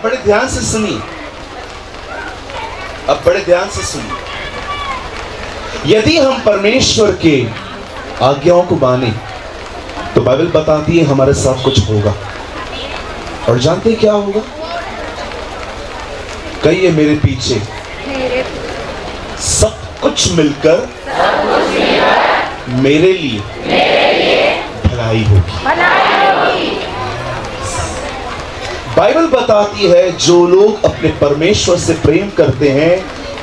बड़े ध्यान से सुनिए, अब बड़े ध्यान से सुनिए। यदि हम परमेश्वर के आज्ञाओं को माने तो बाइबल बताती है हमारे साथ कुछ होगा। और जानते हैं क्या होगा? कहिए मेरे पीछे सब कुछ मिलकर मेरे लिए भलाई होगी। बाइबल बताती है जो लोग अपने परमेश्वर से प्रेम करते हैं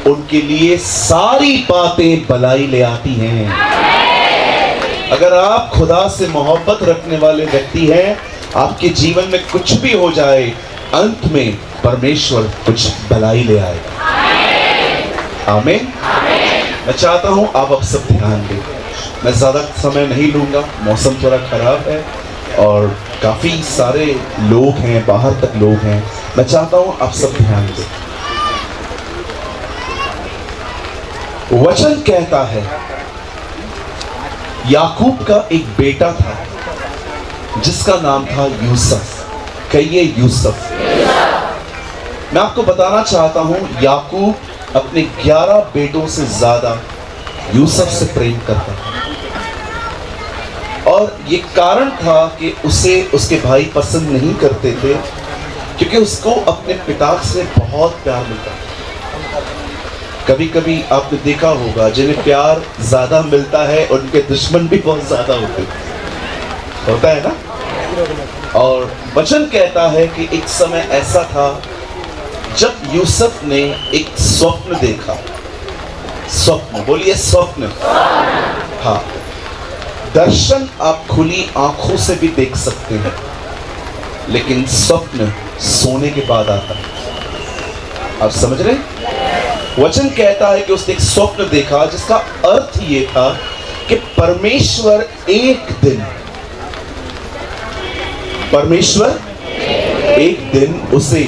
उनके लिए सारी बातें भलाई ले आती हैं। अगर आप खुदा से मोहब्बत रखने वाले व्यक्ति हैं, आपके जीवन में कुछ भी हो जाए, अंत में परमेश्वर कुछ भलाई ले आएगा। आमीन। मैं चाहता हूं आप अब सब ध्यान दें। मैं ज्यादा समय नहीं लूंगा, मौसम थोड़ा खराब है और काफी सारे लोग हैं, बाहर तक लोग हैं। मैं चाहता हूं आप सब ध्यान दें। वचन कहता है याकूब का एक बेटा था जिसका नाम था यूसुफ। कहिए यूसुफ। मैं आपको बताना चाहता हूं याकूब अपने 11 बेटों से ज्यादा यूसुफ से प्रेम करता था और ये कारण था कि उसे उसके भाई पसंद नहीं करते थे क्योंकि उसको अपने पिता से बहुत प्यार मिलता था। कभी कभी आपने देखा होगा जिन्हें प्यार ज्यादा मिलता है उनके दुश्मन भी बहुत ज्यादा होता है ना। और वचन कहता है कि एक समय ऐसा था जब यूसुफ ने एक स्वप्न देखा। स्वप्न, बोलिए स्वप्न। हाँ, दर्शन आप खुली आंखों से भी देख सकते हैं लेकिन स्वप्न सोने के बाद आता है। आप समझ रहे हैं? वचन कहता है कि उसने एक स्वप्न देखा जिसका अर्थ ये था कि परमेश्वर एक दिन उसे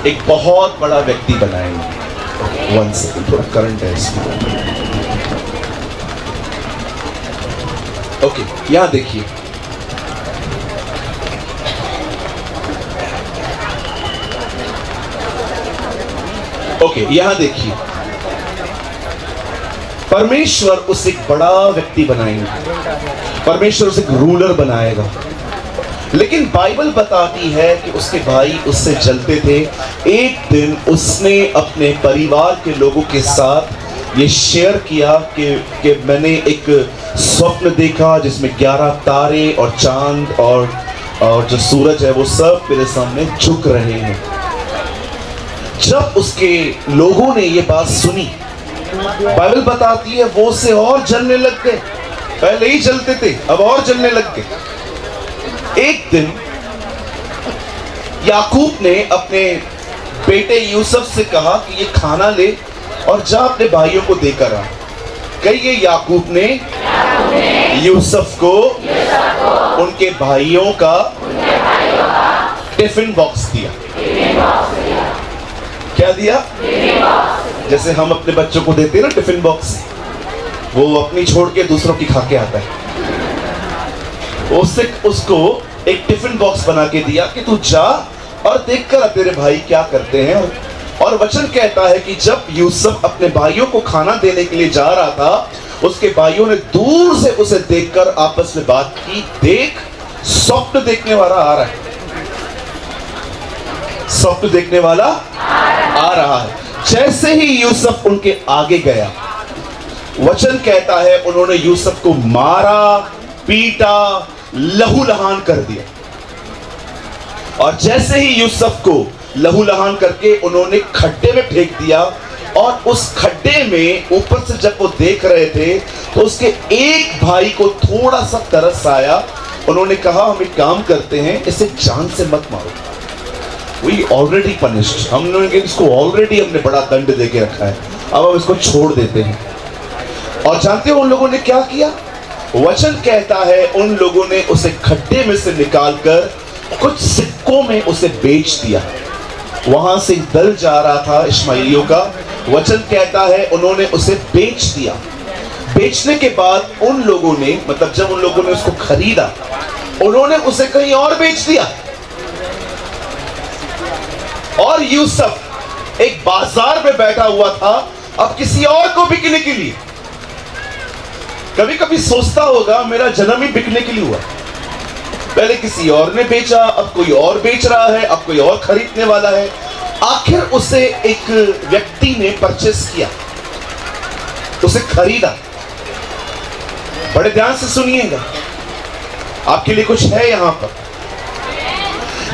एक बहुत बड़ा व्यक्ति बनाएंगे। 1 सेकंड, थोड़ा करंट है इसमें। ओके, यहां देखिए। ओके, यहां देखिए। परमेश्वर उसे एक बड़ा व्यक्ति बनाएंगे, परमेश्वर उसे एक रूलर बनाएगा। लेकिन बाइबल बताती है कि उसके भाई उससे जलते थे। एक दिन उसने अपने परिवार के लोगों के साथ ये शेयर किया कि मैंने एक स्वप्न देखा जिसमें 11 तारे और चांद और जो सूरज है वो सब मेरे सामने झुक रहे हैं। जब उसके लोगों ने ये बात सुनी, बाइबल बताती है वो उससे और जलने लग गए। पहले ही जलते थे, अब और जलने लग गए। एक दिन याकूब ने अपने बेटे यूसुफ से कहा कि ये खाना ले और जा अपने भाइयों को देकर आ। कहिए याकूब ने यूसुफ को उनके भाइयों का टिफिन बॉक्स दिया। क्या दिया? जैसे हम अपने बच्चों को देते हैं ना टिफिन बॉक्स, वो अपनी छोड़ के दूसरों की खा के आता है। उसको एक टिफिन बॉक्स बना के दिया कि तू जा और देख कर तेरे भाई क्या करते हैं। और वचन कहता है कि जब यूसुफ अपने भाइयों को खाना देने के लिए जा रहा था, उसके भाइयों ने दूर से उसे देखकर आपस में बात की, देख स्वप्न देखने वाला आ रहा है, स्वप्न देखने वाला आ रहा है। जैसे ही यूसुफ उनके आगे गया, वचन कहता है उन्होंने यूसुफ को मारा, पीटा, लहूलुहान कर दिया। और जैसे ही यूसुफ को लहूलुहान करके उन्होंने खड्डे में फेंक दिया और उस खड्डे में ऊपर से जब वो देख रहे थे तो उसके एक भाई को थोड़ा सा तरस आया। उन्होंने कहा हम एक काम करते हैं, इसे जान से मत मारो, वी ऑलरेडी पनिश्ड, हम लोगों ने इसको ऑलरेडी हमने बड़ा दंड दे के रखा है, अब हम इसको छोड़ देते हैं। और जानते हो उन लोगों ने क्या किया? वचन कहता है उन लोगों ने उसे खड्डे में से निकालकर कुछ सिक्कों में उसे बेच दिया। वहां से दल जा रहा था इश्माएलियों का, वचन कहता है उन्होंने उसे बेच दिया। बेचने के बाद उन लोगों ने, मतलब जब उन लोगों ने उसको खरीदा, उन्होंने उसे कहीं और बेच दिया। और यूसुफ एक बाजार में बैठा हुआ था, अब किसी और को बिकने के लिए। कभी कभी सोचता होगा मेरा जन्म ही बिकने के लिए हुआ, पहले किसी और ने बेचा, अब कोई और बेच रहा है, अब कोई और खरीदने वाला है। आखिर उसे एक व्यक्ति ने परचेस किया, उसे खरीदा। बड़े ध्यान से सुनिएगा, आपके लिए कुछ है यहां पर।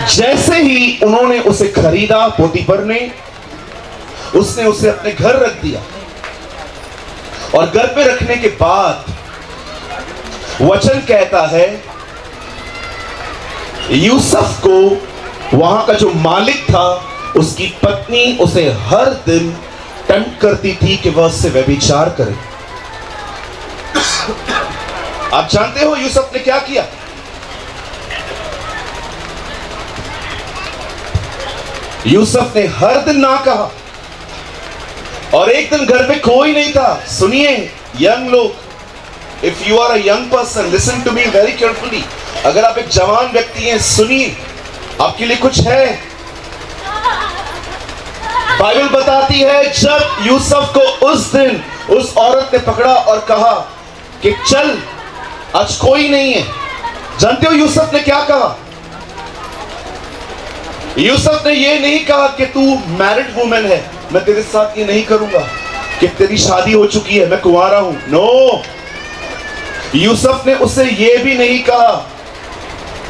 जैसे ही उन्होंने उसे खरीदा, पोतीफर ने, उसने उसे अपने घर रख दिया। और घर पे रखने के बाद वचन कहता है यूसुफ को वहां का जो मालिक था, उसकी पत्नी उसे हर दिन टेम्प्ट करती थी कि वह उससे व्यभिचार करे। आप जानते हो यूसुफ ने क्या किया? यूसुफ ने हर दिन ना कहा। और एक दिन घर पे कोई नहीं था। सुनिए यंग लोग, if you are a young person, listen to me very carefully. अगर आप एक जवान व्यक्ति हैं, सुनिए, आपके लिए कुछ है। बाइबल बताती है जब यूसुफ को उस दिन उस औरत ने पकड़ा और कहा कि चल, आज कोई नहीं है। जानते हो यूसुफ ने क्या कहा? यूसुफ ने ये नहीं कहा कि तू मैरिड वुमेन है, मैं तेरे साथ ये नहीं करूंगा, कि तेरी शादी हो चुकी है, मैं कुंवारा हूं। नो, यूसुफ ने उसे ये भी नहीं कहा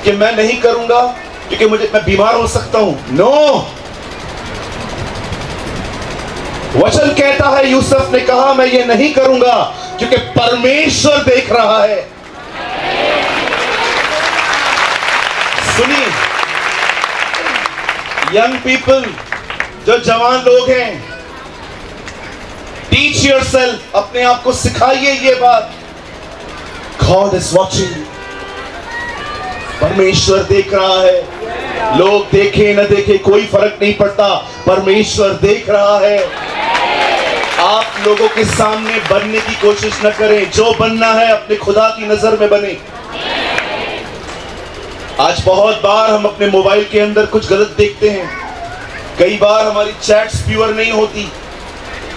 कि मैं नहीं करूंगा क्योंकि मैं बीमार हो सकता हूं। नो, वचन कहता है यूसुफ ने कहा मैं ये नहीं करूंगा क्योंकि परमेश्वर देख रहा है। सुनिए यंग पीपल, जो जवान लोग हैं, टीच योरसेल्फ, अपने आप को सिखाइए ये बात, गॉड इज वॉचिंग, परमेश्वर देख रहा है। लोग देखे न देखे कोई फर्क नहीं पड़ता, परमेश्वर देख रहा है। आप लोगों के सामने बनने की कोशिश न करें, जो बनना है अपने खुदा की नजर में बने। आज बहुत बार हम अपने मोबाइल के अंदर कुछ गलत देखते हैं, कई बार हमारी चैट्स प्योर नहीं होती,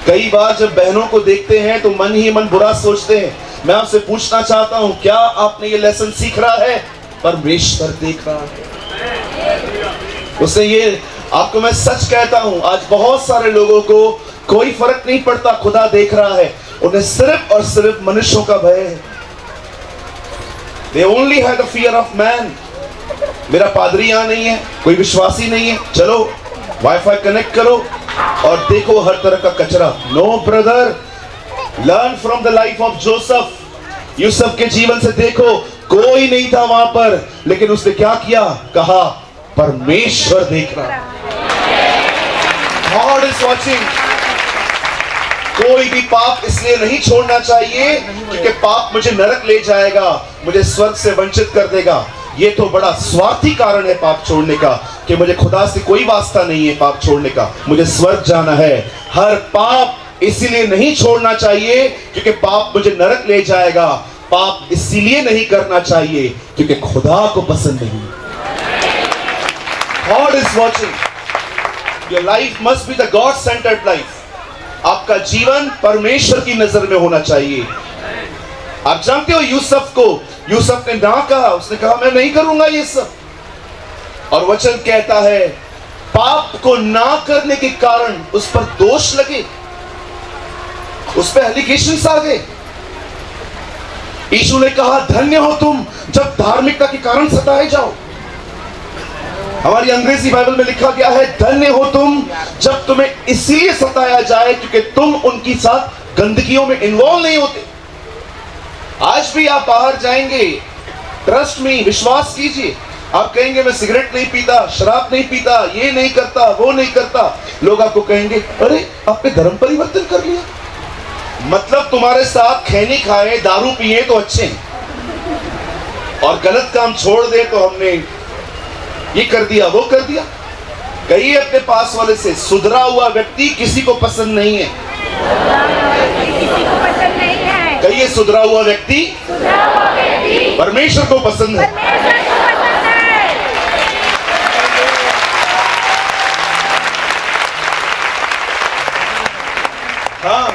कई बार जब बहनों को देखते हैं तो मन ही मन बुरा सोचते हैं। मैं आपसे पूछना चाहता हूं, क्या आपने ये लेसन सीख रहा है? परमेश्वर देख रहा है उसे। ये आपको मैं सच कहता हूं, आज बहुत सारे लोगों को कोई फर्क नहीं पड़ता, खुदा देख रहा है। उन्हें सिर्फ और सिर्फ मनुष्यों का भय है। They only had the fear of man। मेरा पादरी यहां नहीं है, कोई विश्वासी नहीं है, चलो वाईफाई कनेक्ट करो और देखो हर तरह का कचरा। No brother, learn from the life of Joseph. Yusuf के जीवन से देखो, कोई नहीं था वहां पर, लेकिन उसने क्या किया? कहा परमेश्वर देख रहा है, गॉड इज वॉचिंग। कोई भी पाप इसलिए नहीं छोड़ना चाहिए क्योंकि पाप मुझे नरक ले जाएगा, मुझे स्वर्ग से वंचित कर देगा। ये तो बड़ा स्वार्थी कारण है पाप छोड़ने का, कि मुझे खुदा से कोई वास्ता नहीं है पाप छोड़ने का, मुझे स्वर्ग जाना है। हर पाप इसीलिए नहीं छोड़ना चाहिए क्योंकि पाप मुझे नरक ले जाएगा। पाप इसीलिए नहीं करना चाहिए क्योंकि खुदा को पसंद नहीं। God is watching. Your life must be the God centred life. आपका जीवन परमेश्वर की नजर में होना चाहिए। आप जानते हो यूसुफ ने ना कहा, उसने कहा मैं नहीं करूंगा ये सब। और वचन कहता है पाप को ना करने के कारण उस पर दोष लगे, उस पर एलिगेशंस आ गए। यीशु ने कहा धन्य हो तुम जब धार्मिकता के कारण सताए जाओ। हमारी अंग्रेजी बाइबल में लिखा गया है धन्य हो तुम जब तुम्हें इसलिए सताया जाए क्योंकि तुम उनके साथ गंदगियों में इन्वॉल्व नहीं होते। आज भी आप बाहर जाएंगे, ट्रस्ट मी, विश्वास कीजिए, आप कहेंगे मैं सिगरेट नहीं पीता, शराब नहीं पीता, ये नहीं करता, वो नहीं करता। लोग आपको कहेंगे अरे आपने धर्म परिवर्तन कर लिया, मतलब तुम्हारे साथ खैनी खाए, दारू पिए तो अच्छे हैं और गलत काम छोड़ दे तो हमने ये कर दिया, वो कर दिया। कहिए अपने पास वाले से, सुधरा हुआ व्यक्ति किसी को पसंद नहीं है। कहिए सुधरा हुआ व्यक्ति परमेश्वर को पसंद है। हाँ,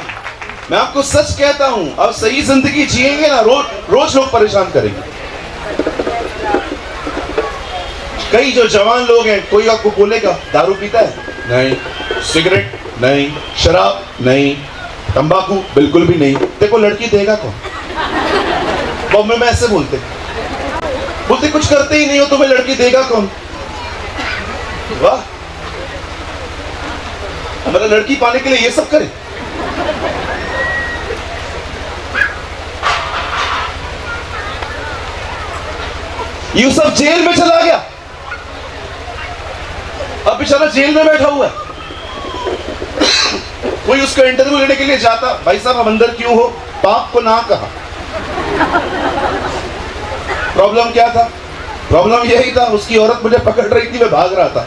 मैं आपको सच कहता हूं, अब सही जिंदगी जिएंगे ना, रोज लोग परेशान करेंगे। कई जो जवान लोग हैं, कोई आपको बोलेगा दारू पीता है? नहीं। सिगरेट? नहीं। शराब? नहीं। तंबाकू? बिल्कुल भी नहीं। देखो लड़की देगा कौन? बॉम्बे में ऐसे बोलते कुछ करते ही नहीं हो, तुम्हें लड़की देगा कौन? वाह, हमारा लड़की पाने के लिए ये सब करे। यूसुफ जेल में चला गया, अब बेचारा जेल में बैठा हुआ है। कोई उसका इंटरव्यू लेने के लिए जाता, भाई साहब हम अंदर क्यों हो? पाप को ना कहा। प्रॉब्लम क्या था? प्रॉब्लम यही था, उसकी औरत मुझे पकड़ रही थी, मैं भाग रहा था।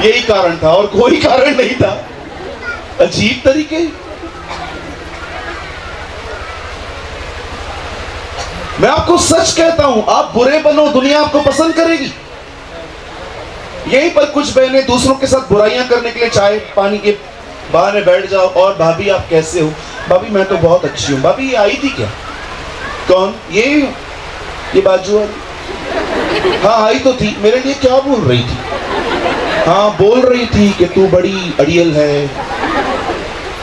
यही कारण था और कोई कारण नहीं था। अजीब तरीके। मैं आपको सच कहता हूं, आप बुरे बनो, दुनिया आपको पसंद करेगी। यहीं पर कुछ बहनें दूसरों के साथ बुराइयां करने के लिए चाय पानी के बहाने बैठ जाओ, और भाभी आप कैसे हो? भाभी मैं तो बहुत अच्छी हूं। भाभी ये आई थी क्या? कौन? ये बाजू वाली? हाँ आई तो थी। मेरे लिए क्या बोल रही थी? हाँ बोल रही थी कि तू बड़ी अड़ियल है,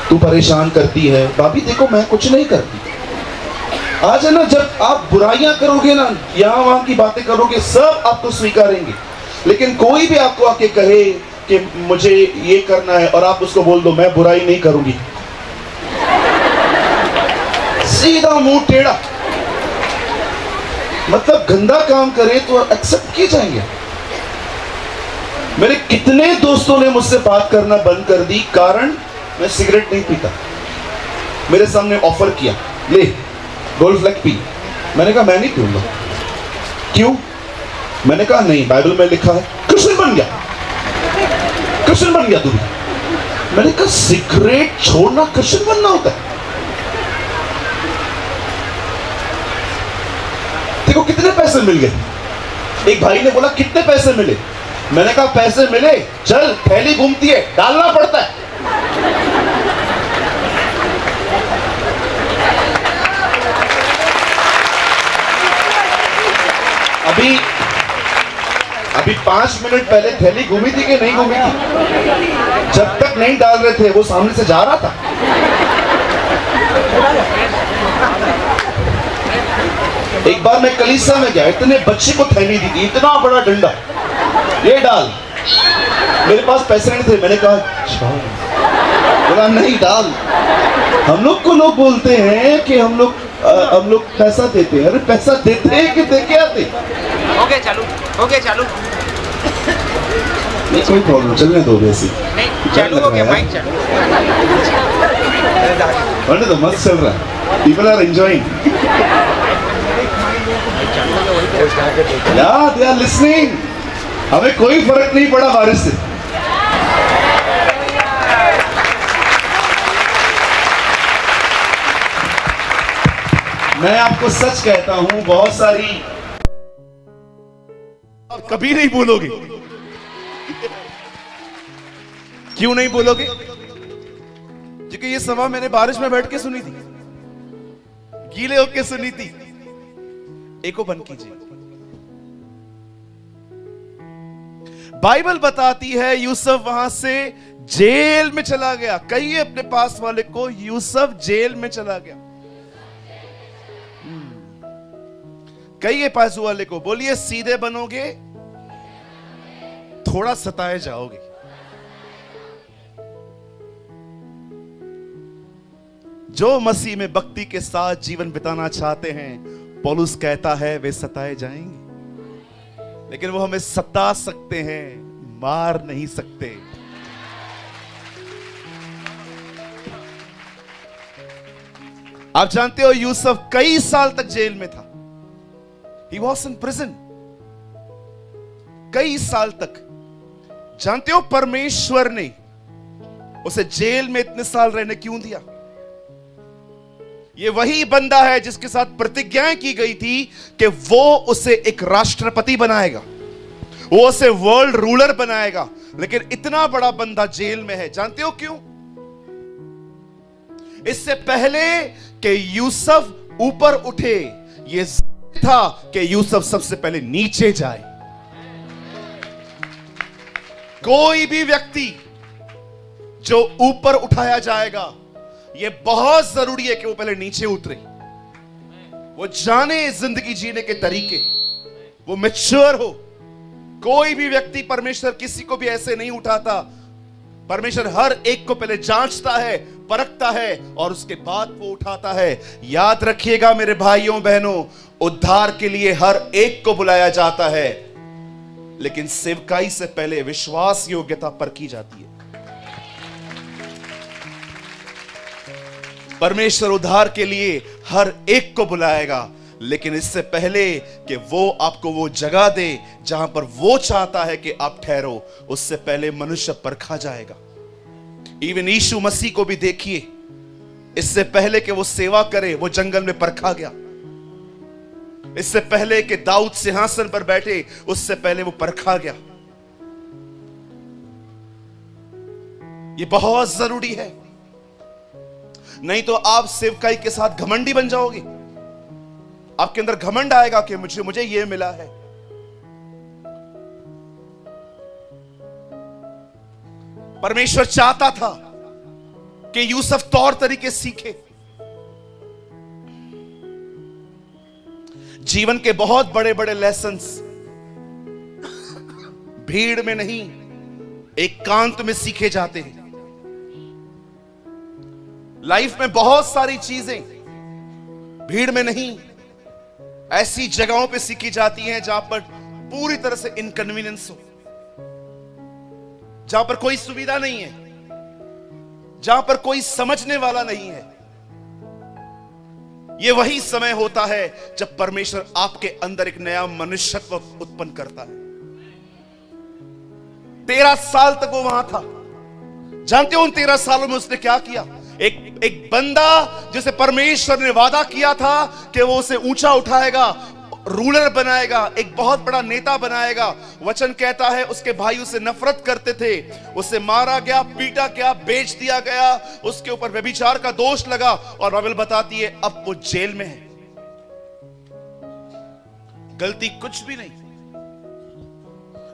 तू परेशान करती है। भाभी देखो मैं कुछ नहीं करती। आज है ना, जब आप बुराइयां करोगे ना, यहाँ वहां की बातें करोगे, सब आपको स्वीकारेंगे। लेकिन कोई भी आपको आके कहे कि मुझे ये करना है और आप उसको बोल दो मैं बुराई नहीं करूंगी, सीधा मुंह टेढ़ा, मतलब गंदा काम करे तो एक्सेप्ट किए जाएंगे। मेरे कितने दोस्तों ने मुझसे बात करना बंद कर दी, कारण मैं सिगरेट नहीं पीता। मेरे सामने ऑफर किया, ले गोल्ड फ्लैग पी। मैंने कहा मैं नहीं पीऊंगा। क्यों? मैंने कहा नहीं, बाइबल में लिखा है। क्रिश्चियन बन गया, क्रिश्चियन बन गया तू भी। मैंने कहा सिगरेट छोड़ना क्रिश्चियन बनना होता है? देखो कितने पैसे मिल गए। एक भाई ने बोला कितने पैसे मिले? मैंने कहा पैसे मिले, चल थैली घूमती है, डालना पड़ता है। अभी 5 मिनट पहले थैली घूमी थी कि नहीं घूमी थी? जब तक नहीं डाल रहे थे वो सामने से जा रहा था। एक बार मैं कलीसिया में गया, इतने बच्चे को थैली दी थी, इतना बड़ा डंडा, ये डाल। मेरे पास पैसे नहीं थे, मैंने कहा बोला नहीं डाल। हम लोग को लोग बोलते हैं कि हम लोग पैसा देते हैं। अरे पैसा देते हैं कि दे के आते? हो गया चालू, हो गया चालू। नहीं कोई प्रॉब्लम, चलने दो वैसे। नहीं चालू हो गया, माइक चालू। वरना तो मस्त चल रहा है, पीपल आर एंजॉयिंग। या दे आर लिसनिंग। हमें कोई फर्क नहीं पड़ा बारिश से। मैं आपको सच कहता हूं, बहुत सारी कभी नहीं बोलोगे। क्यों नहीं बोलोगे? क्योंकि ये सभा मैंने बारिश में बैठ के सुनी थी, गीले होके सुनी थी। एको बंद कीजिए। बाइबल बताती है यूसुफ वहां से जेल में चला गया। कहिए अपने पास वाले को, यूसुफ जेल में चला गया। कहिए पास वाले को, बोलिए सीधे बनोगे, थोड़ा सताए जाओगे। जो मसीह में भक्ति के साथ जीवन बिताना चाहते हैं, पौलुस कहता है वे सताए जाएंगे, लेकिन वो हमें सता सकते हैं, मार नहीं सकते। आप जानते हो यूसुफ कई साल तक जेल में था। He was in prison कई साल तक। जानते हो परमेश्वर ने उसे जेल में इतने साल रहने क्यों दिया? ये वही बंदा है जिसके साथ प्रतिज्ञाएं की गई थी कि वो उसे एक राष्ट्रपति बनाएगा, वो उसे वर्ल्ड रूलर बनाएगा। लेकिन इतना बड़ा बंदा जेल में है। जानते हो क्यों? इससे पहले कि यूसुफ ऊपर उठे, यह था कि यूसुफ सबसे पहले नीचे जाए। कोई भी व्यक्ति जो ऊपर उठाया जाएगा, यह बहुत जरूरी है कि वो पहले नीचे उतरे, वो जाने जिंदगी जीने के तरीके, वो मैच्योर हो। कोई भी व्यक्ति परमेश्वर किसी को भी ऐसे नहीं उठाता। परमेश्वर हर एक को पहले जांचता है, परखता है और उसके बाद वो उठाता है। याद रखिएगा मेरे भाइयों बहनों, उद्धार के लिए हर एक को बुलाया जाता है, लेकिन सेवकाई से पहले विश्वास योग्यता परखी जाती है। परमेश्वर उद्धार के लिए हर एक को बुलाएगा, लेकिन इससे पहले कि वो आपको वो जगह दे जहां पर वो चाहता है कि आप ठहरो, उससे पहले मनुष्य परखा जाएगा। इवन यीशु मसीह को भी देखिए, इससे पहले कि वो सेवा करे वो जंगल में परखा गया। इससे पहले कि दाऊद सिंहासन पर बैठे, उससे पहले वो परखा गया। ये बहुत जरूरी है, नहीं तो आप सेवकाई के साथ घमंडी बन जाओगे। आपके अंदर घमंड आएगा कि मुझे ये मिला है। परमेश्वर चाहता था कि यूसुफ तौर तरीके सीखे। जीवन के बहुत बड़े बड़े लेसन्स भीड़ में नहीं, एकांत में सीखे जाते हैं। लाइफ में बहुत सारी चीजें भीड़ में नहीं, ऐसी जगहों पे सीखी जाती हैं जहां पर पूरी तरह से इनकन्वीनियंस हो, जहां पर कोई सुविधा नहीं है, जहां पर कोई समझने वाला नहीं है। यह वही समय होता है जब परमेश्वर आपके अंदर एक नया मनुष्यत्व उत्पन्न करता है। 13 साल तक वो वहां था। जानते हो उन 13 सालों में उसने क्या किया? एक बंदा जिसे परमेश्वर ने वादा किया था कि वो उसे ऊंचा उठाएगा, रूलर बनाएगा, एक बहुत बड़ा नेता बनाएगा। वचन कहता है उसके भाई उसे नफरत करते थे, उसे मारा गया, पीटा गया, बेच दिया गया, उसके ऊपर व्यभिचार का दोष लगा और बाइबल बताती है अब वो जेल में है। गलती कुछ भी नहीं,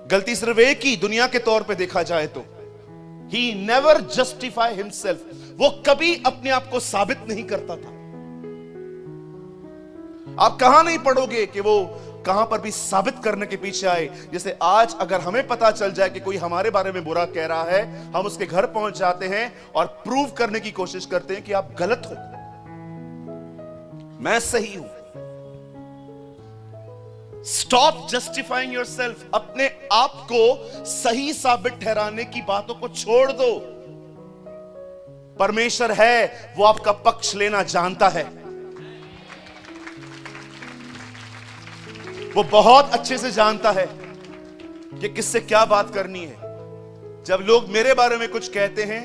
गलती सिर्फ एक ही, दुनिया के तौर पे देखा जाए तो He never justify himself, वो कभी अपने आप को साबित नहीं करता था। आप कहां नहीं पढ़ोगे कि वो कहां पर भी साबित करने के पीछे आए। जैसे आज अगर हमें पता चल जाए कि कोई हमारे बारे में बुरा कह रहा है, हम उसके घर पहुंच जाते हैं और प्रूव करने की कोशिश करते हैं कि आप गलत हो, मैं सही हूं। स्टॉप जस्टिफाइंग योरसेल्फ, अपने आप को सही साबित ठहराने की बातों को छोड़ दो। परमेश्वर है, वो आपका पक्ष लेना जानता है। वो बहुत अच्छे से जानता है कि किससे क्या बात करनी है। जब लोग मेरे बारे में कुछ कहते हैं,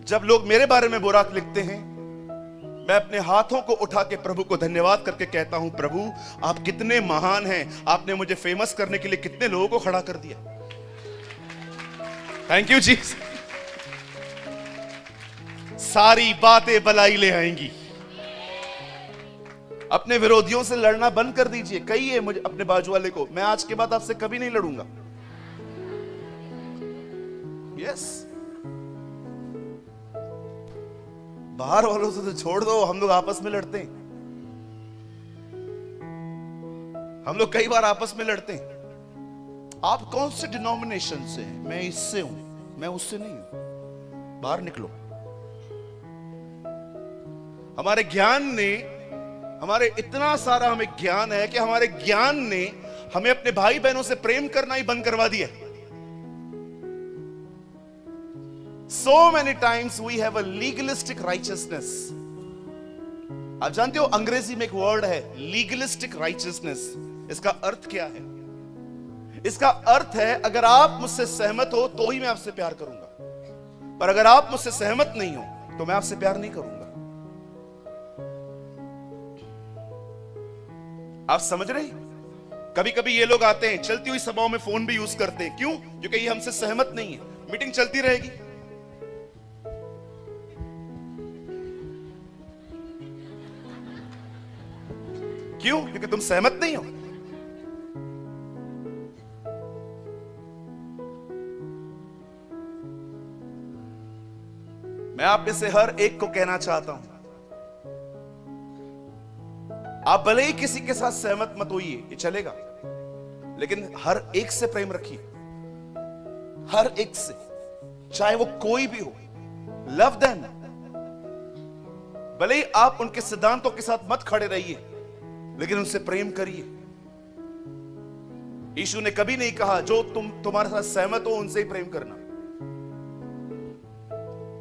जब लोग मेरे बारे में बुरा लिखते हैं, मैं अपने हाथों को उठा के प्रभु को धन्यवाद करके कहता हूं, प्रभु आप कितने महान हैं, आपने मुझे फेमस करने के लिए कितने लोगों को खड़ा कर दिया। थैंक यू जी। सारी बातें भलाई ले आएंगी। अपने विरोधियों से लड़ना बंद कर दीजिए। कहिए मुझे, अपने बाजू वाले को, मैं आज के बाद आपसे कभी नहीं लड़ूंगा। यस, बाहर वालों से तो छोड़ दो, हम लोग आपस में लड़ते हैं। हम लोग कई बार आपस में लड़ते हैं। आप कौन से डिनोमिनेशन से हैं? मैं इससे हूं, मैं उससे नहीं हूं। बाहर निकलो। हमारे ज्ञान ने, हमारे इतना सारा हमें ज्ञान है कि हमारे ज्ञान ने हमें अपने भाई बहनों से प्रेम करना ही बंद करवा दिया। So many times we have a legalistic righteousness. आप जानते हो अंग्रेजी में एक वर्ड है legalistic righteousness। इसका अर्थ क्या है? इसका अर्थ है अगर आप मुझसे सहमत हो तो ही मैं आपसे प्यार करूंगा, पर अगर आप मुझसे सहमत नहीं हो तो मैं आपसे प्यार नहीं करूंगा। आप समझ रहे? कभी कभी ये लोग आते हैं, चलती हुई सभाओं में फोन भी यूज करते हैं। क्यों? क्योंकि ये हमसे सहमत नहीं है। मीटिंग चलती रहेगी, क्यों? क्योंकि तुम सहमत नहीं हो। मैं आप में से हर एक को कहना चाहता हूं, आप भले ही किसी के साथ सहमत मत होइए, ये चलेगा, लेकिन हर एक से प्रेम रखिए, हर एक से, चाहे वो कोई भी हो। Love them. भले ही आप उनके सिद्धांतों के साथ मत खड़े रहिए, लेकिन उनसे प्रेम करिए। यीशु ने कभी नहीं कहा जो तुम्हारे साथ सहमत हो उनसे ही प्रेम करना।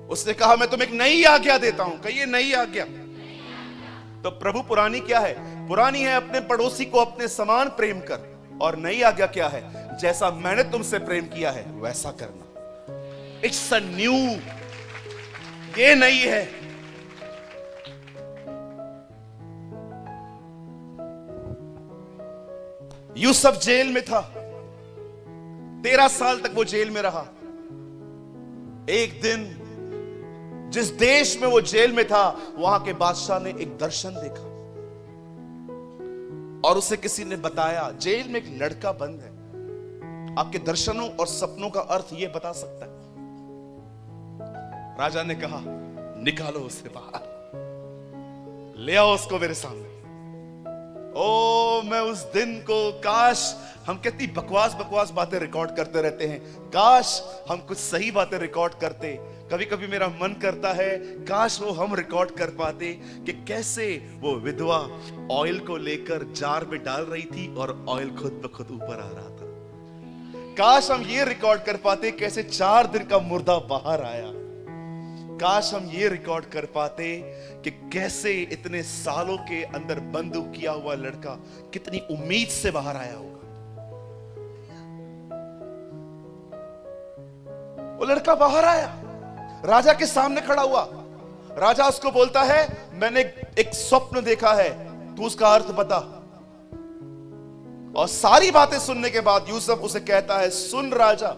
उसने कहा मैं तुम्हें एक नई आज्ञा देता हूं। कहिए नई आज्ञा। तो प्रभु पुरानी क्या है? पुरानी है अपने पड़ोसी को अपने समान प्रेम कर। और नई आज्ञा क्या है? जैसा मैंने तुमसे प्रेम किया है वैसा करना। इट्स अ न्यू, ये नई है। यूसुफ जेल में था, 13 साल तक वो जेल में रहा। एक दिन जिस देश में वो जेल में था, वहां के बादशाह ने एक दर्शन देखा और उसे किसी ने बताया, जेल में एक लड़का बंद है, आपके दर्शनों और सपनों का अर्थ ये बता सकता है। राजा ने कहा निकालो उसे बाहर, ले आओ उसको मेरे सामने। ओ मैं उस दिन को, काश हम कितनी बकवास बकवास बातें रिकॉर्ड करते रहते हैं, काश हम कुछ सही बातें रिकॉर्ड करते। कभी कभी मेरा मन करता है काश वो हम रिकॉर्ड कर पाते कि कैसे वो विधवा ऑयल को लेकर जार में डाल रही थी और ऑयल खुद ब खुद ऊपर आ रहा था। काश हम ये रिकॉर्ड कर पाते कैसे 4 दिन का मुर्दा बाहर आया। काश हम ये रिकॉर्ड कर पाते कि कैसे इतने सालों के अंदर बंद किया हुआ लड़का कितनी उम्मीद से बाहर आया होगा। वो लड़का बाहर आया, राजा के सामने खड़ा हुआ। राजा उसको बोलता है मैंने एक स्वप्न देखा है, तू उसका अर्थ बता। और सारी बातें सुनने के बाद यूसुफ उसे कहता है सुन राजा,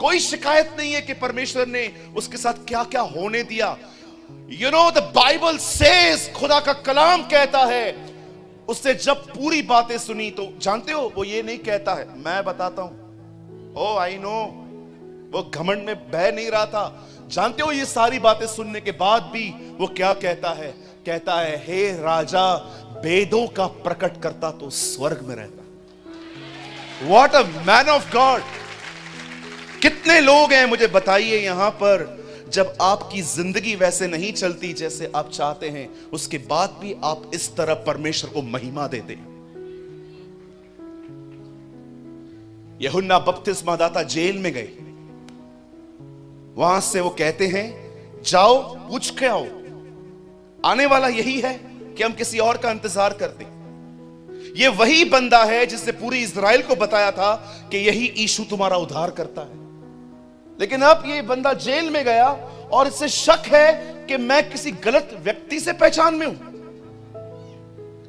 कोई शिकायत नहीं है कि परमेश्वर ने उसके साथ क्या क्या होने दिया। You know the Bible says, खुदा का कलाम कहता है, उसने जब पूरी बातें सुनी तो जानते हो वो ये नहीं कहता है मैं बताता हूं। ओ आई नो, वो घमंड में बह नहीं रहा था। जानते हो ये सारी बातें सुनने के बाद भी वो क्या कहता है? कहता है हे राजा, वेदों का प्रकट करता तो स्वर्ग में रहता। What a man of God. कितने लोग हैं मुझे बताइए यहां पर, जब आपकी जिंदगी वैसे नहीं चलती जैसे आप चाहते हैं, उसके बाद भी आप इस तरह परमेश्वर को महिमा देते हैं। यूहन्ना बपतिस्मा दाता जेल में गए, वहां से वो कहते हैं जाओ पूछ के आओ, आने वाला यही है कि हम किसी और का इंतजार करते। ये वही बंदा है जिसने पूरी इज़राइल को बताया था कि यही यीशु तुम्हारा उद्धार करता है। लेकिन अब ये बंदा जेल में गया और इससे शक है कि मैं किसी गलत व्यक्ति से पहचान में हूं।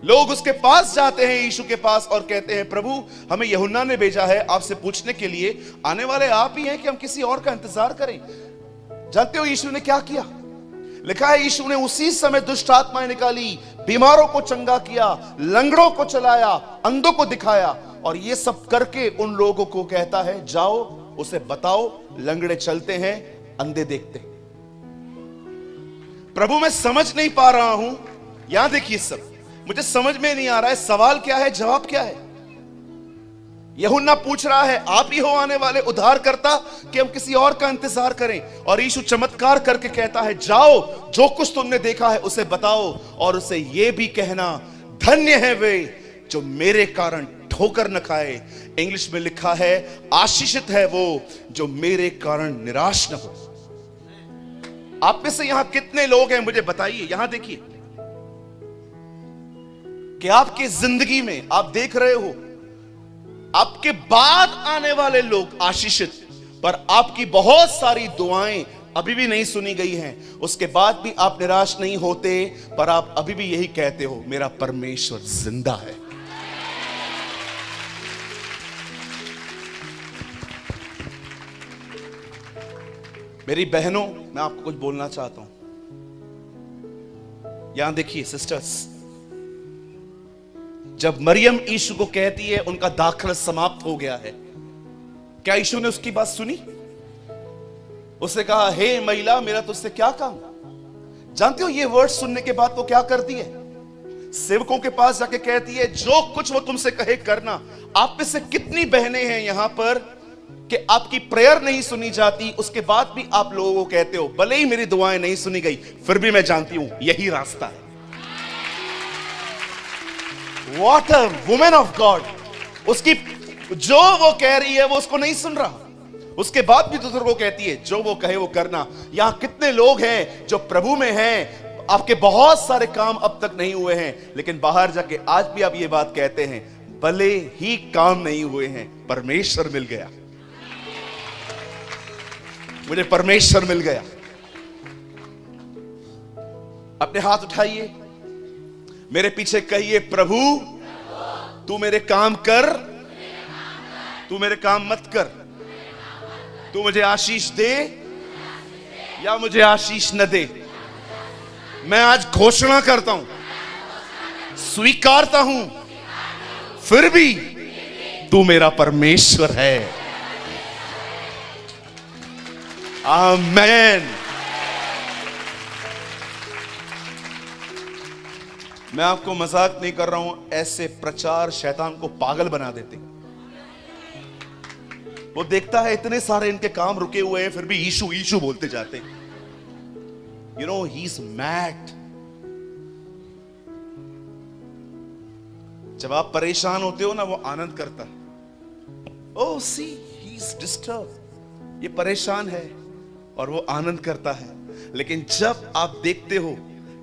लोग उसके पास जाते हैं, यीशु के पास, और कहते हैं प्रभु हमें यूहन्ना ने भेजा है आपसे पूछने के लिए, आने वाले आप ही हैं कि हम किसी और का इंतजार करें। जानते हो यीशु ने क्या किया? लिखा है यीशु ने उसी समय दुष्ट आत्माएं निकाली, बीमारों को चंगा किया, लंगड़ों को चलाया, अंधों को दिखाया, और ये सब करके उन लोगों को कहता है जाओ उसे बताओ, लंगड़े चलते हैं, अंधे देखते हैं। प्रभु मैं समझ नहीं पा रहा हूं, यहां देखिए सब मुझे समझ में नहीं आ रहा है, सवाल क्या है, जवाब क्या है? यूहन्ना पूछ रहा है आप ही हो आने वाले उद्धार करता कि हम किसी और का इंतजार करें? और यीशु चमत्कार करके कहता है जाओ जो कुछ तुमने देखा है उसे बताओ, और उसे यह भी कहना धन्य है वे जो मेरे कारण ठोकर न खाए। इंग्लिश में लिखा है आशीषित है वो जो मेरे कारण निराश न हो। आप में से यहां कितने लोग हैं मुझे बताइए, यहां देखिए कि आपकी जिंदगी में आप देख रहे हो आपके बाद आने वाले लोग आशीषित, पर आपकी बहुत सारी दुआएं अभी भी नहीं सुनी गई हैं, उसके बाद भी आप निराश नहीं होते, पर आप अभी भी यही कहते हो मेरा परमेश्वर जिंदा है। मेरी बहनों मैं आपको कुछ बोलना चाहता हूं, यहां देखिए सिस्टर्स, जब मरियम यीशु को कहती है उनका दाखिला समाप्त हो गया है, क्या यीशु ने उसकी बात सुनी? उसने कहा, हे महिला, मेरा तुझसे क्या काम? जानते हो ये वर्ड सुनने के बाद वो क्या करती है? सेवकों के पास जाके कहती है, जो कुछ वो तुमसे कहे करना। आप में से कितनी बहनें हैं यहां पर कि आपकी प्रेयर नहीं सुनी जाती, उसके बाद भी आप लोगों को कहते हो, भले ही मेरी दुआएं नहीं सुनी गई, फिर भी मैं जानती हूं यही रास्ता है। What a woman of God! उसकी जो वो कह रही है वो उसको नहीं सुन रहा, उसके बाद भी दूसरों को कहती है, जो वो कहे वो करना। यहां कितने लोग हैं जो प्रभु में हैं, आपके बहुत सारे काम अब तक नहीं हुए हैं, लेकिन बाहर जाके आज भी आप ये बात कहते हैं, भले ही काम नहीं हुए हैं, परमेश्वर मिल गया, मुझे परमेश्वर मिल गया। अपने हाथ उठाइए, मेरे पीछे कहिए, प्रभु तू मेरे काम कर, तू मेरे काम मत कर, तू मुझे आशीष दे या मुझे आशीष न दे। मैं आज घोषणा करता हूं, स्वीकारता हूं, फिर भी तू मेरा परमेश्वर है। आमेन। मैं आपको मजाक नहीं कर रहा हूं, ऐसे प्रचार शैतान को पागल बना देते। वो देखता है इतने सारे इनके काम रुके हुए हैं, फिर भी यीशु यीशु बोलते जाते। You know, he is mad. जब आप परेशान होते हो ना, वो आनंद करता है। ओह सी, ही इज डिस्टर्ब, ये परेशान है और वो आनंद करता है। लेकिन जब आप देखते हो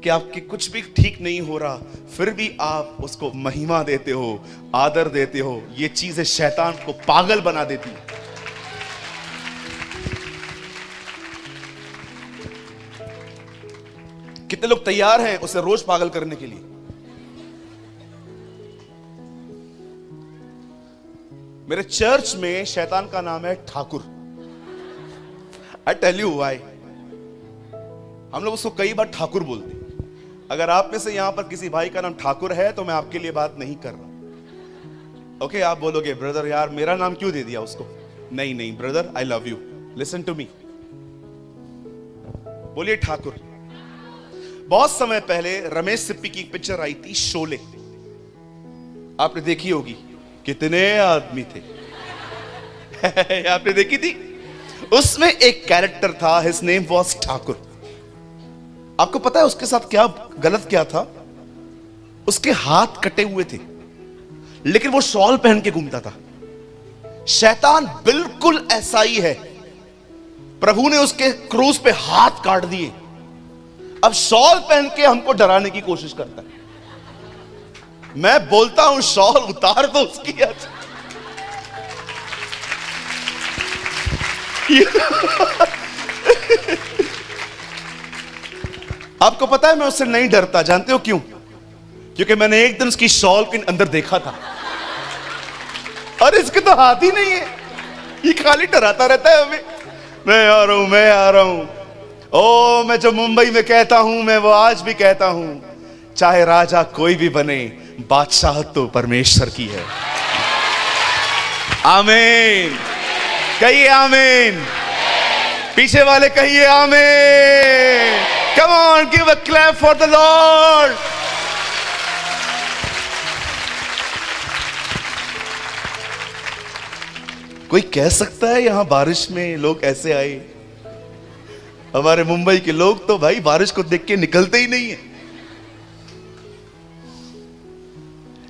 कि आपके कुछ भी ठीक नहीं हो रहा, फिर भी आप उसको महिमा देते हो, आदर देते हो, ये चीजें शैतान को पागल बना देती है। कितने लोग तैयार हैं उसे रोज पागल करने के लिए? मेरे चर्च में शैतान का नाम है Thakur. I tell you why. हम लोग उसको कई बार ठाकुर बोलते हैं। अगर आप में से यहां पर किसी भाई का नाम ठाकुर है तो मैं आपके लिए बात नहीं कर रहा। ओके, आप बोलोगे, ब्रदर यार मेरा नाम क्यों दे दिया उसको? नहीं नहीं brother, I love you, listen to me. बोलिए ठाकुर। बहुत समय पहले रमेश सिप्पी की एक पिक्चर आई थी, शोले। आपने देखी होगी। कितने आदमी थे आपने देखी थी? उसमें एक कैरेक्टर था, हिज नेम वाज ठाकुर। आपको पता है उसके साथ क्या गलत क्या था? उसके हाथ कटे हुए थे, लेकिन वो शॉल पहन के घूमता था। शैतान बिल्कुल ऐसा ही है। प्रभु ने उसके क्रूस पे हाथ काट दिए, अब शॉल पहन के हमको डराने की कोशिश करता है। मैं बोलता हूं, शॉल उतार दो उसकी आज। आपको पता है मैं उससे नहीं डरता, जानते हो क्यों? क्योंकि मैंने एक दिन उसकी शॉल के अंदर देखा था। अरे इसके तो हाथ ही नहीं है, ये खाली डराता रहता है हमें। मैं आ रहा हूं, मैं आ रहा हूं। ओ, मैं जो मुंबई में कहता हूं, मैं वो आज भी कहता हूं, चाहे राजा कोई भी बने, बादशाह तो परमेश्वर की है। आमीन। कहिए आमीन। पीछे वाले कहिए आमीन। Come on, give a clap for the Lord. कोई कह सकता है यहां बारिश में लोग ऐसे आए? हमारे मुंबई के लोग तो भाई बारिश को देख के निकलते ही नहीं है।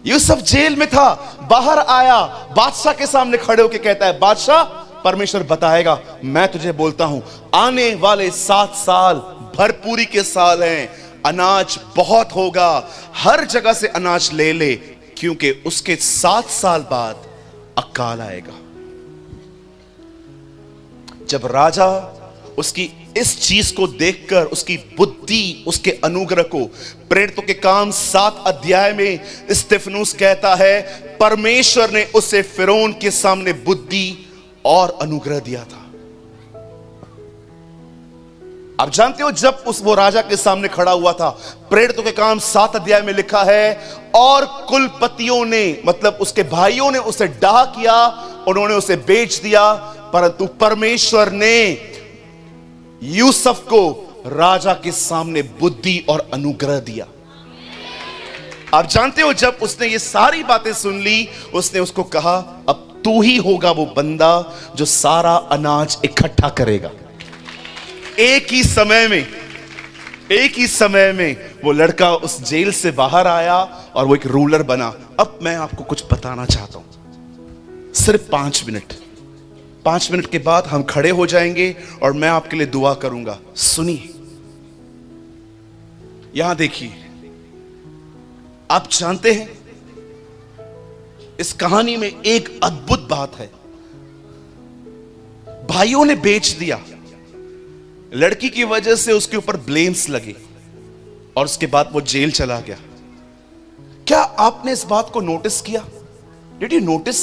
यूसुफ जेल में था, बाहर आया, बादशाह के सामने खड़े होकर कहता है, बादशाह परमेश्वर बताएगा, मैं तुझे बोलता हूं आने वाले 7 साल भरपूरी के साल हैं, अनाज बहुत होगा, हर जगह से अनाज ले ले, क्योंकि उसके 7 साल बाद अकाल आएगा। जब राजा उसकी इस चीज को देखकर, उसकी बुद्धि, उसके अनुग्रह को, प्रेरितों के काम 7 अध्याय में स्तिफनुस कहता है, परमेश्वर ने उसे फिरौन के सामने बुद्धि और अनुग्रह दिया था। आप जानते हो जब वो राजा के सामने खड़ा हुआ था, प्रेरितों के काम 7 अध्याय में लिखा है, और कुलपतियों ने मतलब उसके भाइयों ने उसे डाह किया, उन्होंने उसे बेच दिया, परंतु परमेश्वर ने यूसुफ को राजा के सामने बुद्धि और अनुग्रह दिया। आप जानते हो जब उसने ये सारी बातें सुन ली, उसने उसको कहा अब तू ही होगा वो बंदा जो सारा अनाज इकट्ठा करेगा। एक ही समय में वो लड़का उस जेल से बाहर आया और वो एक रूलर बना। अब मैं आपको कुछ बताना चाहता हूं, सिर्फ 5 मिनट। 5 मिनट के बाद हम खड़े हो जाएंगे और मैं आपके लिए दुआ करूंगा। सुनिए, यहां देखिए, आप जानते हैं इस कहानी में एक अद्भुत बात है। भाइयों ने बेच दिया, लड़की की वजह से उसके ऊपर ब्लेम्स लगे और उसके बाद वो जेल चला गया। क्या आपने इस बात को नोटिस किया? Did you notice?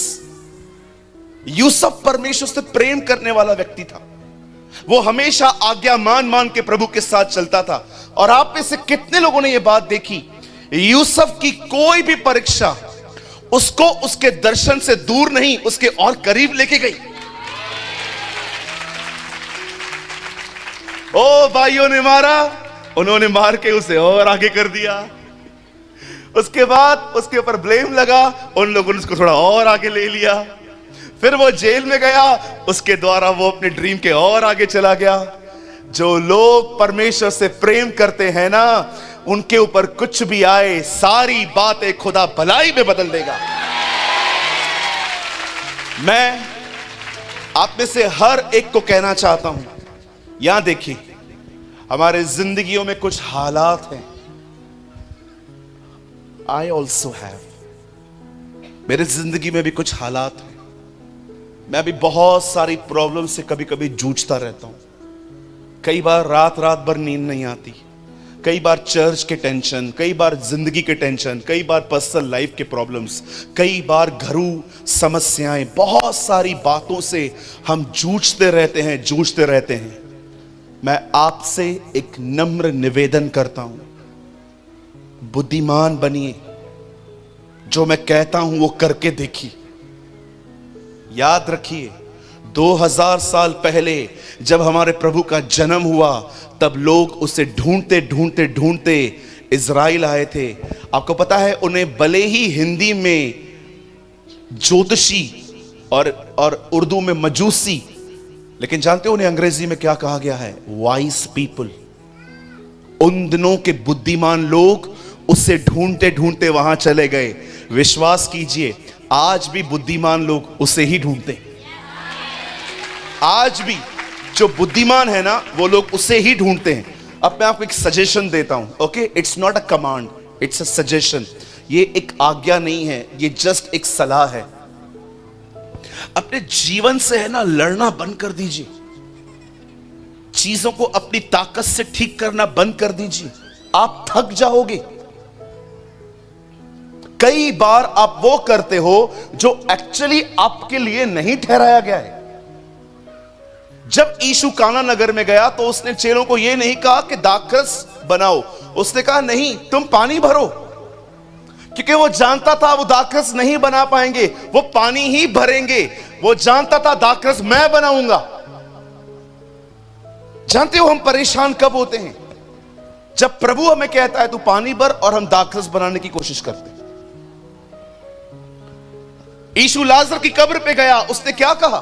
यूसुफ परमेश्वर से प्रेम करने वाला व्यक्ति था। वो हमेशा आज्ञा मान के प्रभु के साथ चलता था। और आप में से कितने लोगों ने यह बात देखी, यूसुफ की कोई भी परीक्षा उसको उसके दर्शन से दूर नहीं, उसके और करीब लेके गई। ओ भाइयों ने मारा, उन्होंने मार के उसे और आगे कर दिया। उसके बाद उसके ऊपर ब्लेम लगा, उन लोगों ने उसको थोड़ा और आगे ले लिया। फिर वो जेल में गया, उसके द्वारा वो अपने ड्रीम के और आगे चला गया। जो लोग परमेश्वर से प्रेम करते हैं ना, उनके ऊपर कुछ भी आए, सारी बातें खुदा भलाई में बदल देगा। मैं आप में से हर एक को कहना चाहता हूं, यहां देखिए, हमारे जिंदगियों में कुछ हालात हैं। आई ऑल्सो हैव, मेरे जिंदगी में भी कुछ हालात हैं। मैं भी बहुत सारी प्रॉब्लम से कभी कभी जूझता रहता हूं। कई बार रात भर नींद नहीं आती, कई बार चर्च के टेंशन, कई बार जिंदगी के टेंशन, कई बार पर्सनल लाइफ के प्रॉब्लम्स, कई बार घरू समस्याएं, बहुत सारी बातों से हम जूझते रहते हैं। मैं आपसे एक नम्र निवेदन करता हूं, बुद्धिमान बनिए, जो मैं कहता हूं वो करके देखिए। याद रखिए, 2000 साल पहले जब हमारे प्रभु का जन्म हुआ, तब लोग उसे ढूंढते इज़राइल आए थे। आपको पता है, उन्हें भले ही हिंदी में ज्योतिषी और उर्दू में मजूसी, लेकिन जानते हो उन्हें अंग्रेजी में क्या कहा गया है? Vice people. उन दिनों के बुद्धिमान लोग उसे ढूंढते वहां चले गए। विश्वास कीजिए, आज भी बुद्धिमान लोग उसे ही ढूंढते। आज भी जो बुद्धिमान है ना, वो लोग उसे ही ढूंढते हैं। अब मैं आपको एक सजेशन देता हूं, okay? It's not a command, it's a suggestion. ये एक आज्ञा नहीं है, ये जस्ट एक सलाह है। अपने जीवन से है ना लड़ना बंद कर दीजिए। चीजों को अपनी ताकत से ठीक करना बंद कर दीजिए, आप थक जाओगे। कई बार आप वो करते हो जो एक्चुअली आपके लिए नहीं ठहराया गया है। जब यीशु काना नगर में गया तो उसने चेलों को यह नहीं कहा कि दाखरस बनाओ, उसने कहा नहीं, तुम पानी भरो, क्योंकि वो जानता था वो दाखरस नहीं बना पाएंगे, वो पानी ही भरेंगे। वो जानता था दाखरस मैं बनाऊंगा। जानते हो हम परेशान कब होते हैं? जब प्रभु हमें कहता है तू पानी भर, और हम दाखरस बनाने की कोशिश करते हैं। यीशु लाजर की कब्र पे गया, उसने क्या कहा?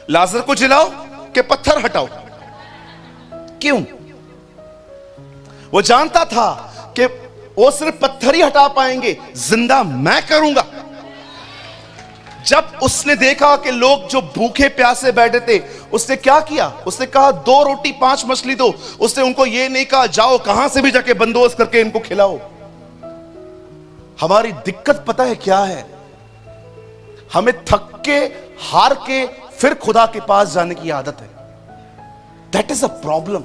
लाजर को जिलाओ कि पत्थर हटाओ। क्यों? वो जानता था कि वो सिर्फ पत्थर ही हटा पाएंगे, जिंदा मैं करूंगा। जब उसने देखा कि लोग जो भूखे प्यासे बैठे थे, उसने क्या किया? उसने कहा 2 रोटी 5 मछली दो। उसने उनको यह नहीं कहा जाओ कहां से भी जाके बंदोबस्त करके इनको खिलाओ। हमारी दिक्कत पता है क्या है? हमें थक के, हार के फिर खुदा के पास जाने की आदत है। That is a problem.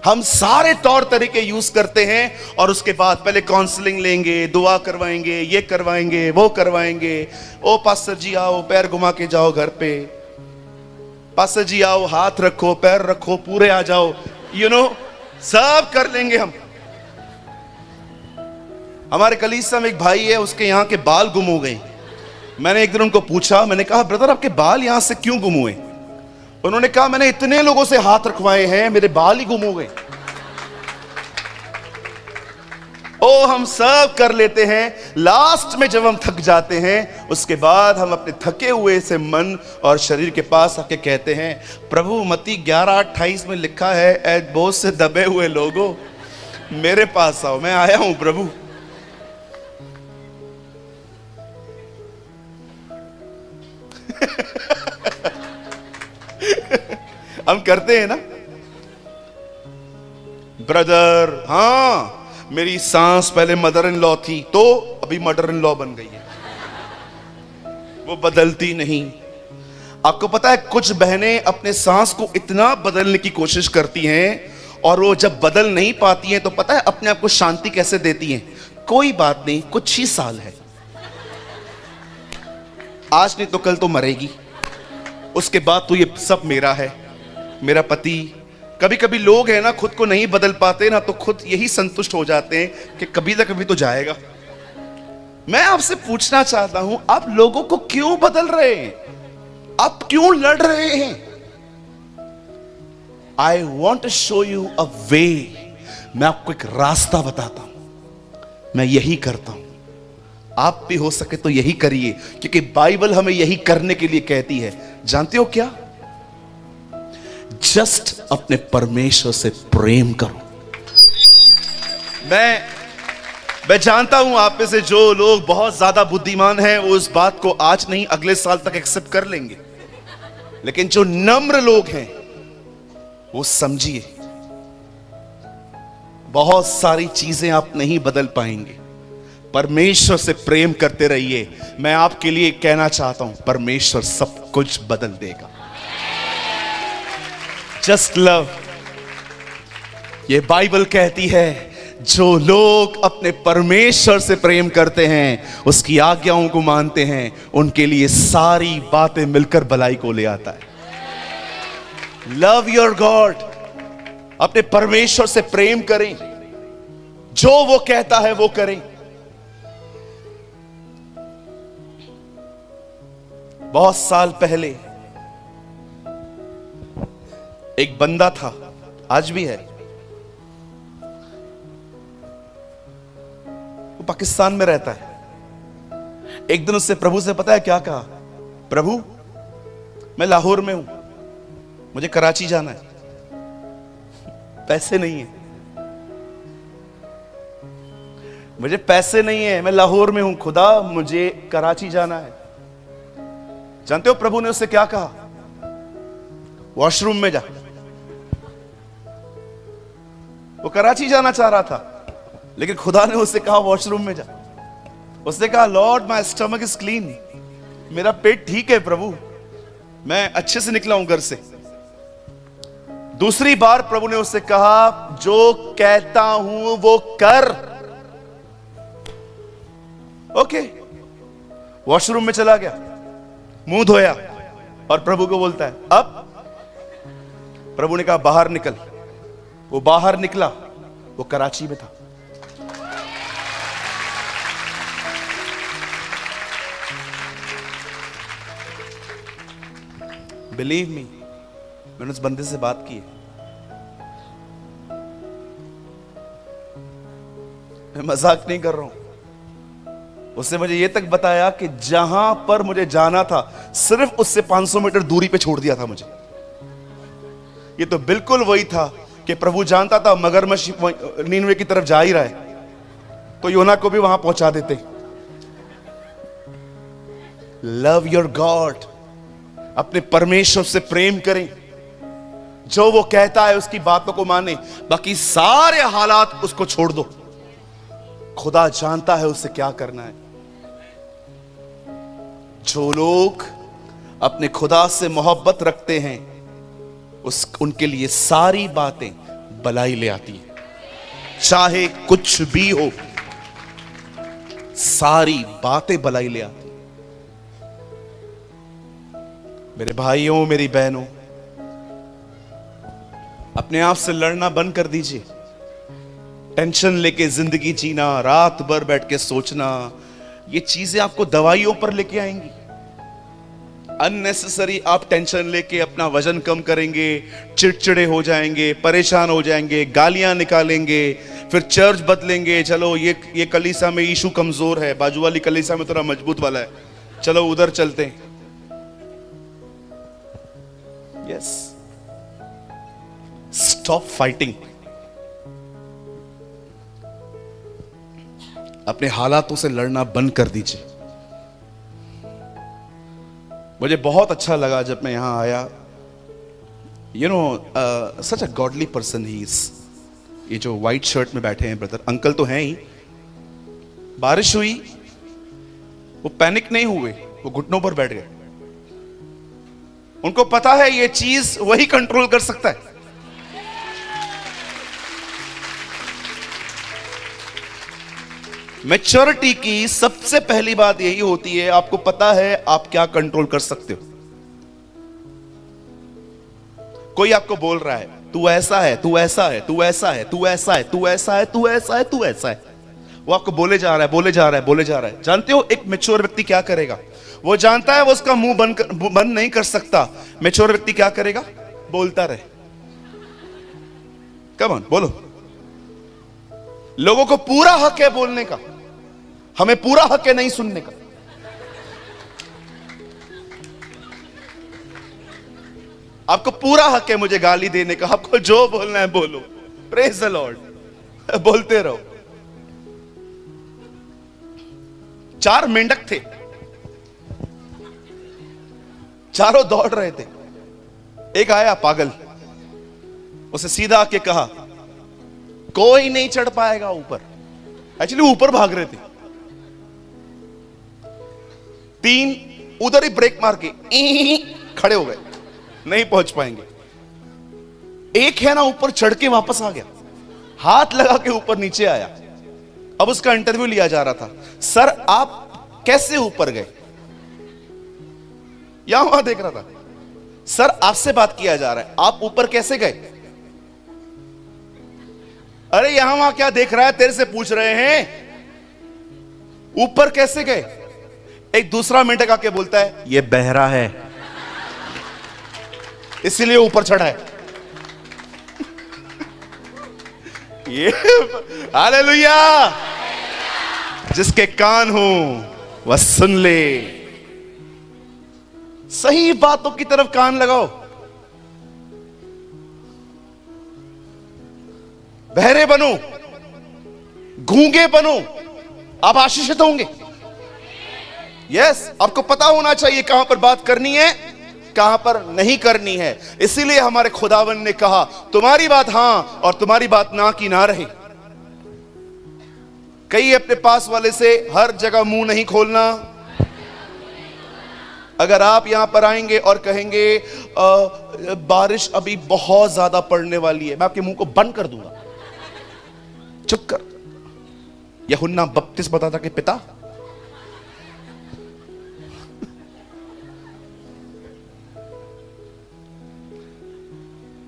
हम सारे तौर तरीके यूज करते हैं और उसके बाद पहले काउंसलिंग लेंगे, दुआ करवाएंगे, ये करवाएंगे, वो करवाएंगे। ओ पास्टर जी आओ, पैर घुमा के जाओ घर पे। पास्टर जी आओ, हाथ रखो, पैर रखो, पूरे आ जाओ, सब कर लेंगे हम। हमारे कलीसिया में एक भाई है, उसके यहाँ के बाल गुम हो गए। मैंने एक दिन उनको पूछा, मैंने कहा ब्रदर आपके बाल यहां से क्यों गुम हुए? उन्होंने कहा मैंने इतने लोगों से हाथ रखवाए हैं, मेरे बाल ही गुम हो गए। ओ हम सब कर लेते हैं, लास्ट में जब हम थक जाते हैं, उसके बाद हम अपने थके हुए से मन और शरीर के पास आके कहते हैं, प्रभु मत्ती 11:28 में लिखा है, ऐ बोझ से दबे हुए लोगों मेरे पास आओ, मैं आया हूं प्रभु। हम करते हैं ना ब्रदर। हाँ, मेरी सांस पहले मदर इन लॉ थी, तो अभी मदर इन लॉ बन गई है, वो बदलती नहीं। आपको पता है कुछ बहनें अपने सांस को इतना बदलने की कोशिश करती हैं, और वो जब बदल नहीं पाती हैं तो पता है अपने आप को शांति कैसे देती हैं? कोई बात नहीं, कुछ ही साल है, आज नहीं तो कल तो मरेगी, उसके बाद तो ये सब मेरा है, मेरा पति। कभी कभी लोग हैं ना, खुद को नहीं बदल पाते ना, तो खुद यही संतुष्ट हो जाते हैं कि कभी ना कभी तो जाएगा। मैं आपसे पूछना चाहता हूं, आप लोगों को क्यों बदल रहे हैं? आप क्यों लड़ रहे हैं? I want to show you a way. मैं आपको एक रास्ता बताता हूं, मैं यही करता हूं, आप भी हो सके तो यही करिए, क्योंकि बाइबल हमें यही करने के लिए कहती है। जानते हो क्या? जस्ट अपने परमेश्वर से प्रेम करो। मैं जानता हूं आप में से जो लोग बहुत ज्यादा बुद्धिमान हैं, वो इस बात को आज नहीं अगले साल तक एक्सेप्ट कर लेंगे, लेकिन जो नम्र लोग हैं वो समझिए, बहुत सारी चीजें आप नहीं बदल पाएंगे। परमेश्वर से प्रेम करते रहिए। मैं आपके लिए कहना चाहता हूं, परमेश्वर सब कुछ बदल देगा। Just love. ये बाइबल कहती है, जो लोग अपने परमेश्वर से प्रेम करते हैं, उसकी आज्ञाओं को मानते हैं, उनके लिए सारी बातें मिलकर भलाई को ले आता है। Love your God. अपने परमेश्वर से प्रेम करें, जो वो कहता है वो करें। बहुत साल पहले एक बंदा था, आज भी है, वो पाकिस्तान में रहता है। एक दिन उससे प्रभु से पता है क्या कहा? प्रभु मैं लाहौर में हूं, मुझे कराची जाना है, पैसे नहीं है, मुझे पैसे नहीं है, मैं लाहौर में हूं, खुदा मुझे कराची जाना है। जानते हो प्रभु ने उससे क्या कहा? वॉशरूम में जा। वो कराची जाना चाह रहा था, लेकिन खुदा ने उससे कहा वॉशरूम में जा। उसने कहा Lord my stomach is clean, मेरा पेट ठीक है प्रभु, मैं अच्छे से निकला हूं घर से। दूसरी बार प्रभु ने उससे कहा जो कहता हूं वो कर। ओके, वॉशरूम में चला गया, मुंह धोया और प्रभु को बोलता है अब। प्रभु ने कहा बाहर निकल। वो बाहर निकला, वो कराची में था। बिलीव मी, मैंने उस बंदे से बात की है, मैं मजाक नहीं कर रहा हूं। उसने मुझे ये तक बताया कि जहां पर मुझे जाना था, सिर्फ उससे 500 मीटर दूरी पे छोड़ दिया था मुझे। ये तो बिल्कुल वही था कि प्रभु जानता था मगरमच्छ नीनवे की तरफ जा ही रहा है, तो योना को भी वहां पहुंचा देते। Love your God. अपने परमेश्वर से प्रेम करें, जो वो कहता है उसकी बातों को माने, बाकी सारे हालात उसको छोड़ दो। खुदा जानता है उससे क्या करना है। जो लोग अपने खुदा से मोहब्बत रखते हैं, उनके लिए सारी बातें भलाई ले आती हैं, चाहे कुछ भी हो, सारी बातें भलाई ले आती हैं। मेरे भाइयों, मेरी बहनों, अपने आप से लड़ना बंद कर दीजिए। टेंशन लेके जिंदगी जीना, रात भर बैठ के सोचना, ये चीजें आपको दवाइयों पर लेके आएंगी। अननेसेसरी आप टेंशन लेके अपना वजन कम करेंगे, चिड़चिड़े हो जाएंगे, परेशान हो जाएंगे, गालियां निकालेंगे, फिर चर्च बदलेंगे। चलो ये कलीसा में यीशु कमजोर है, बाजू वाली कलीसा में थोड़ा मजबूत वाला है, चलो उधर चलते हैं। Yes, stop fighting. अपने हालातों से लड़ना बंद कर दीजिए। मुझे बहुत अच्छा लगा जब मैं यहां आया। You know, such a godly person he is. ये जो व्हाइट शर्ट में बैठे हैं ब्रदर, अंकल तो हैं ही। बारिश हुई, वो पैनिक नहीं हुए, वो घुटनों पर बैठ गए। उनको पता है ये चीज वही कंट्रोल कर सकता है। मैच्योरिटी की सबसे पहली बात यही होती है, आपको पता है आप क्या कंट्रोल कर सकते हो। कोई आपको बोल रहा है तू ऐसा है, तू ऐसा है, तू ऐसा है, तू ऐसा है, तू ऐसा है, तू ऐसा है, तू ऐसा है। वो आपको बोले जा रहा है, बोले जा रहा है, बोले जा रहा है। जानते हो एक मैच्योर व्यक्ति क्या करेगा? वो जानता है वो उसका मुंह बंद नहीं कर सकता। मैच्योर व्यक्ति क्या करेगा? बोलता रहे। कम ऑन, बोलो। लोगों को पूरा हक है बोलने का, हमें पूरा हक है नहीं सुनने का। आपको पूरा हक है मुझे गाली देने का, आपको जो बोलना है बोलो। प्रेज द लॉर्ड, बोलते रहो। 4 मेंढक थे, चारों दौड़ रहे थे। एक आया पागल, उसे सीधा आके कहा कोई नहीं चढ़ पाएगा ऊपर। एक्चुअली ऊपर भाग रहे थे। 3 उधर ही ब्रेक मार के खड़े हो गए, नहीं पहुंच पाएंगे। एक है ना ऊपर चढ़ के वापस आ गया, हाथ लगा के ऊपर नीचे आया। अब उसका इंटरव्यू लिया जा रहा था। सर आप कैसे ऊपर गए? यहां वहां देख रहा था। सर आपसे बात किया जा रहा है, आप ऊपर कैसे गए? अरे यहां वहां क्या देख रहा है, तेरे से पूछ रहे हैं ऊपर कैसे गए। एक दूसरा मेंढक आके बोलता है ये बहरा है इसीलिए ऊपर चढ़ा है। ये हालेलुया। जिसके कान हो वह सुन ले। सही बातों की तरफ कान लगाओ। बहरे बनो, गूंगे बनो, आप आशीषित होंगे। यस, आपको पता होना चाहिए कहां पर बात करनी है, कहां पर नहीं करनी है। इसीलिए हमारे खुदावन ने कहा तुम्हारी बात हां और तुम्हारी बात ना की ना रहे। कई अपने पास वाले से हर जगह मुंह नहीं खोलना। अगर आप यहां पर आएंगे और कहेंगे बारिश अभी बहुत ज्यादा पड़ने वाली है, मैं आपके मुंह को बंद कर दूंगा। चुप कर। यूहन्ना बपतिस्मा बताता कि पिता,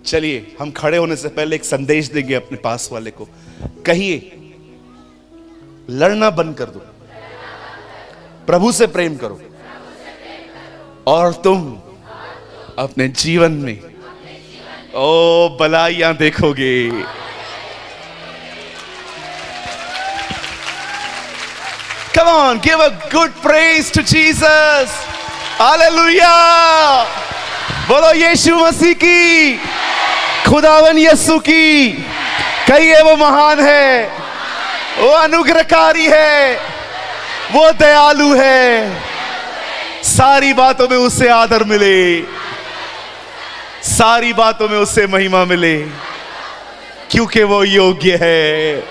चलिए हम खड़े होने से पहले एक संदेश देंगे अपने पास वाले को। कहिए लड़ना बंद कर दो, प्रभु से प्रेम करो और तुम अपने जीवन में ओ भलाइयां देखोगे। Come on, give a good praise to Jesus. Hallelujah. बोलो यीशु मसीह की, खुदावन यीशु की। कहिए वो महान है, वो अनुग्रहकारी है, वो दयालु है। सारी बातों में उससे आदर मिले, सारी बातों में उससे महिमा मिले, क्योंकि वो योग्य है।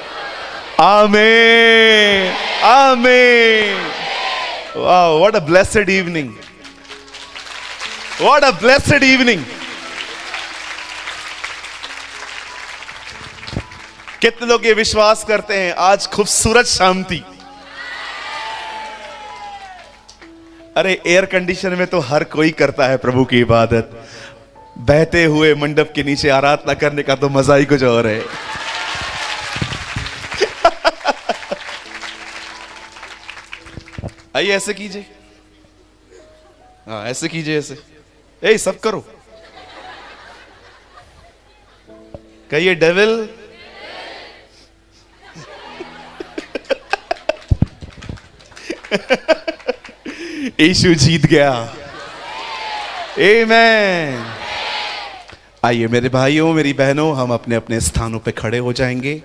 आमीन, आमीन। Wow, what a blessed evening, what a blessed evening. कितने लोग ये विश्वास करते हैं आज खूबसूरत शाम थी? अरे एयर कंडीशन में तो हर कोई करता है प्रभु की इबादत। बहते हुए मंडप के नीचे आराधना करने का तो मजा ही कुछ और है। आइए ऐसे कीजिए, हाँ ऐसे कीजिए, ऐसे ए सब करो, कहिए डेविल यीशु जीत गया। आमेन। आइए मेरे भाइयों मेरी बहनों, हम अपने अपने स्थानों पे खड़े हो जाएंगे।